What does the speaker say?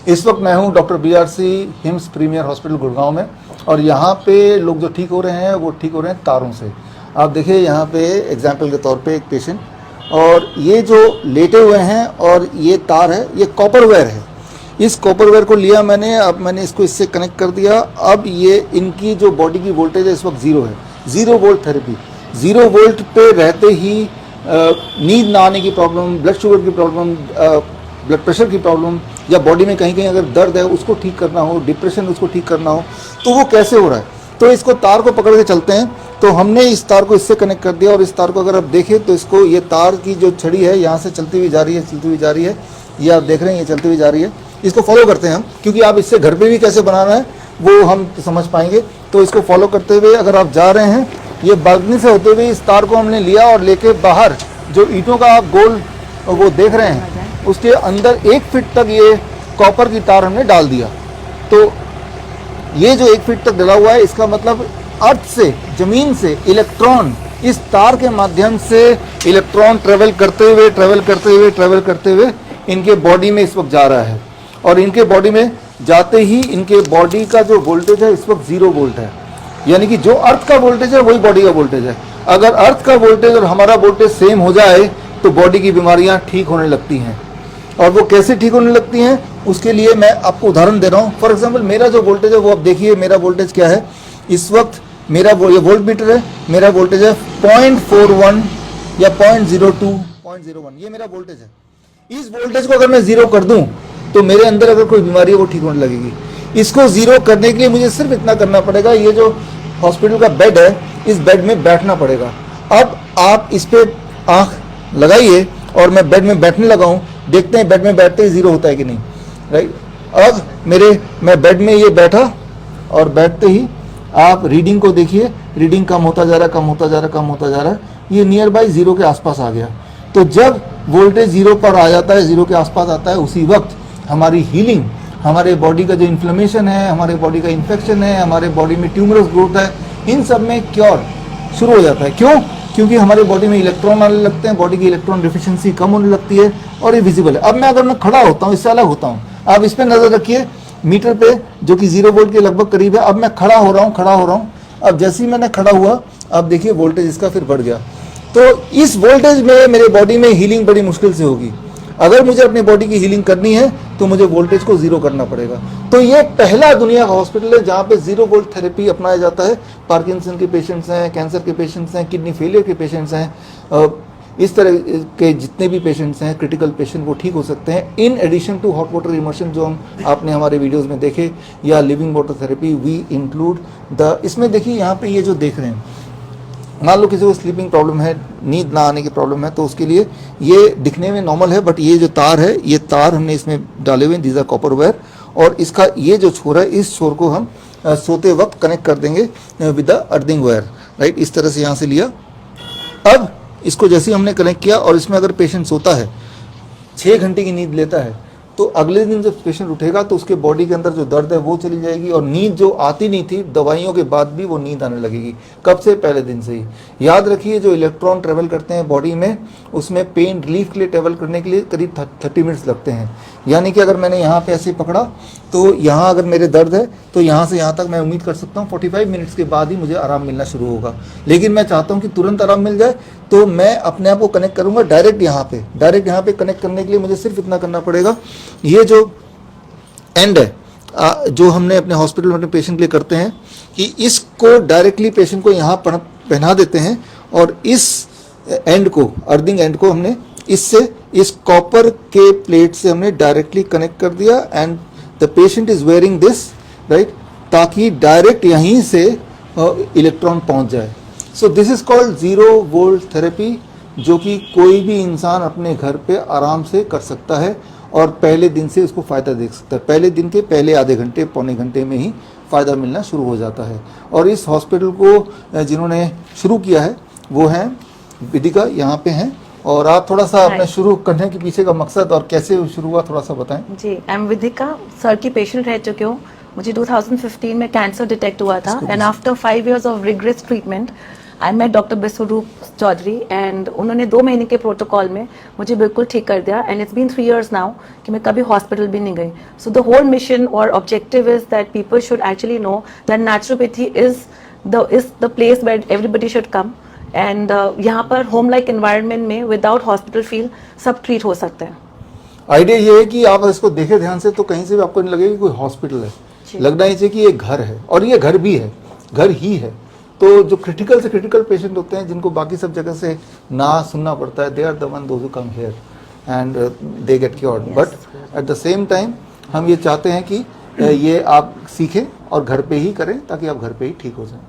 इस वक्त मैं हूं doctor BRC HIMS premier hospital Gurgaon में, और यहाँ पे लोग जो ठीक हो रहे हैं वो ठीक हो रहे हैं तारों से। आप देखिए यहाँ पे एग्जाम्पल के तौर पे एक पेशेंट, और ये जो लेटे हुए हैं और ये तार है, ये कॉपर वायर है। इस कॉपर वायर को लिया मैंने, अब मैंने इसको इससे कनेक्ट कर दिया। अब ये इनकी जो बॉडी की वोल्टेज है इस वक्त 0 है, 0 वोल्ट थेरेपी। 0 वोल्ट पे रहते ही नींद ना आने की प्रॉब्लम, ब्लड शुगर की प्रॉब्लम, ब्लड प्रेशर की प्रॉब्लम, या बॉडी में कहीं कहीं अगर दर्द है उसको ठीक करना हो, डिप्रेशन उसको ठीक करना हो, तो वो कैसे हो रहा है। तो इसको तार को पकड़ के चलते हैं। तो हमने इस तार को इससे कनेक्ट कर दिया, और इस तार को अगर आप देखें तो इसको, ये तार की जो छड़ी है यहाँ से चलती हुई जा रही है, चलती हुई जा रही है, ये आप देख रहे हैं, ये चलती हुई जा रही है। इसको फॉलो करते हैं हम, क्योंकि आप इससे घर पे भी कैसे बनाना है वो हम समझ पाएंगे। तो इसको फॉलो करते हुए अगर आप जा रहे हैं, ये बालकनी से होते हुए इस तार को हमने लिया और लेके बाहर जो ईंटों का आप गोल वो देख रहे हैं उसके अंदर 1 फीट तक ये कॉपर की तार हमने डाल दिया। तो ये जो 1 फीट तक डला हुआ है, इसका मतलब अर्थ से, जमीन से इलेक्ट्रॉन इस तार के माध्यम से इलेक्ट्रॉन ट्रेवल करते हुए इनके बॉडी में इस वक्त जा रहा है। और इनके बॉडी में जाते ही इनके बॉडी का जो वोल्टेज है इस वक्त 0 वोल्ट है, यानी कि जो अर्थ का वोल्टेज है वही बॉडी का वोल्टेज है। अगर अर्थ का वोल्टेज और हमारा वोल्टेज सेम हो जाए तो बॉडी की बीमारियां ठीक होने लगती हैं। और वो कैसे ठीक होने लगती हैं, उसके लिए मैं आपको उदाहरण दे रहा हूँ। फॉर एग्जांपल, मेरा जो वोल्टेज है वो आप देखिए, मेरा वोल्टेज क्या है इस वक्त। मेरा ये वोल्ट मीटर है, मेरा वोल्टेज है 0.41 या 0.02, 0.01, ये मेरा वोल्टेज है। इस वोल्टेज को अगर मैं 0 कर दूं तो मेरे अंदर अगर कोई बीमारी है वो ठीक होने लगेगी। इसको 0 करने के लिए मुझे सिर्फ इतना करना पड़ेगा, ये जो हॉस्पिटल का बेड है इस बेड में बैठना पड़ेगा। अब आप इस पे आंख लगाइए और मैं बेड में बैठने लगा हूँ, देखते हैं बेड में बैठते ही 0 होता है कि नहीं, राइट। अब मैं बेड में ये बैठा, और बैठते ही आप रीडिंग को देखिए, रीडिंग कम होता जा रहा है, ये नियर बाई 0 के आसपास आ गया। तो जब वोल्टेज 0 पर आ जाता है, 0 के आसपास आता है, उसी वक्त हमारी हीलिंग, हमारे बॉडी का जो इन्फ्लेमेशन है, हमारे बॉडी का इन्फेक्शन है, हमारे बॉडी में ट्यूमरस ग्रोथ है, इन सब में क्योर शुरू हो जाता है। क्यों? क्योंकि हमारे बॉडी में इलेक्ट्रॉन आने लगते हैं, बॉडी की इलेक्ट्रॉन डिफिशिएंसी कम होने लगती है, और ये विजिबल है। अब अगर मैं खड़ा होता हूँ, इससे अलग होता हूँ, आप इस पर नजर रखिए, मीटर पे जो कि 0 वोल्ट के लगभग करीब है। अब मैं खड़ा हो रहा हूँ। अब जैसे ही मैंने खड़ा हुआ, अब देखिए वोल्टेज इसका फिर बढ़ गया। तो इस वोल्टेज में मेरे बॉडी में हीलिंग बड़ी मुश्किल से होगी। अगर मुझे अपनी बॉडी की हीलिंग करनी है तो मुझे वोल्टेज को 0 करना पड़ेगा। तो ये पहला दुनिया का हॉस्पिटल है जहाँ पे 0 वोल्ट थेरेपी अपनाया जाता है। पार्किंसन के पेशेंट्स हैं, कैंसर के पेशेंट्स हैं, किडनी फेलियर के पेशेंट्स हैं, इस तरह के जितने भी पेशेंट्स हैं, क्रिटिकल पेशेंट, वो ठीक हो सकते हैं। In addition to hot water immersion जो आपने हमारे वीडियोज़ में देखे, या living water therapy, we include इसमें देखिए यहाँ पे ये जो देख रहे हैं, मान लो किसी को स्लीपिंग प्रॉब्लम है, नींद ना आने की प्रॉब्लम है, तो उसके लिए ये दिखने में नॉर्मल है, बट ये जो तार है, ये तार हमने इसमें डाले हुए हैं, दीज आर कॉपर वायर, और इसका ये जो छोर है, इस छोर को हम सोते वक्त कनेक्ट कर देंगे with the earthing wire, right. इस तरह से यहाँ से लिया। अब इसको जैसे ही हमने कनेक्ट किया, और इसमें अगर पेशेंट सोता है, 6 घंटे की नींद लेता है, तो अगले दिन जब पेशेंट उठेगा तो उसके बॉडी के अंदर जो दर्द है वो चली जाएगी, और नींद जो आती नहीं थी दवाइयों के बाद भी वो नींद आने लगेगी। कब से? पहले दिन से ही। याद रखिए, जो इलेक्ट्रॉन ट्रेवल करते हैं बॉडी में, उसमें पेन रिलीफ के लिए ट्रेवल करने के लिए करीब 30 मिनट्स लगते हैं। यानी कि अगर मैंने यहाँ पे ऐसे पकड़ा, तो यहाँ अगर मेरे दर्द है तो यहाँ से यहाँ तक मैं उम्मीद कर सकता हूँ 45 मिनट्स के बाद ही मुझे आराम मिलना शुरू होगा। लेकिन मैं चाहता हूँ कि तुरंत आराम मिल जाए, तो मैं अपने आप को कनेक्ट करूँगा डायरेक्ट यहाँ पे कनेक्ट करने के लिए मुझे सिर्फ इतना करना पड़ेगा, ये जो एंड है जो हमने अपने हॉस्पिटल में अपने पेशेंट के लिए करते हैं, कि इसको डायरेक्टली पेशेंट को यहाँ पहना देते हैं, और इस एंड को, अर्थिंग एंड को हमने इससे, इस कॉपर के प्लेट से हमने डायरेक्टली कनेक्ट कर दिया, and the patient is wearing this, right, ताकि डायरेक्ट यहीं से इलेक्ट्रॉन पहुंच जाए। So this is called 0 volt therapy, जो कि कोई भी इंसान अपने घर पे आराम से कर सकता है, और पहले दिन से उसको फ़ायदा देख सकता है। पहले दिन के पहले आधे घंटे, पौने घंटे में ही फ़ायदा मिलना शुरू हो जाता है। और इस हॉस्पिटल को जिन्होंने शुरू किया है वो हैं विदिका, यहाँ पे हैं, और आप थोड़ा सा अपने शुरू करने के पीछे का मकसद और कैसे शुरू हुआ थोड़ा सा बताएं। जी, आई एम विदिका, सर की पेशेंट रह चुकी हूँ। मुझे 2015 में कैंसर डिटेक्ट हुआ था, and after 5 years of regress treatment I met doctor Biswaroop Chaudhary and उन्होंने 2 महीने के प्रोटोकॉल में मुझे बिल्कुल ठीक कर दिया and it's been 3 years now कि मैं कभी हॉस्पिटल भी नहीं गई. सो द होल मिशन और objective is that people should actually know that naturopathy is the place where everybody should come and यहाँ पर होम लाइक एनवायरनमेंट में विदाउट हॉस्पिटल फील सब ट्रीट हो सकते हैं. आइडिया ये है कि आप इसको देखें ध्यान से तो कहीं से भी आपको नहीं लगेगा कि कोई हॉस्पिटल है, लगना ही चाहिए कि ये घर है और ये घर भी है, घर ही है. तो जो क्रिटिकल से क्रिटिकल पेशेंट होते हैं जिनको बाकी सब जगह से ना सुनना पड़ता है, they are the one those who come here and they get cured. But at the same time हम ये चाहते हैं कि ये आप सीखें और घर पे ही करें ताकि आप घर पे ही ठीक हो जाएं.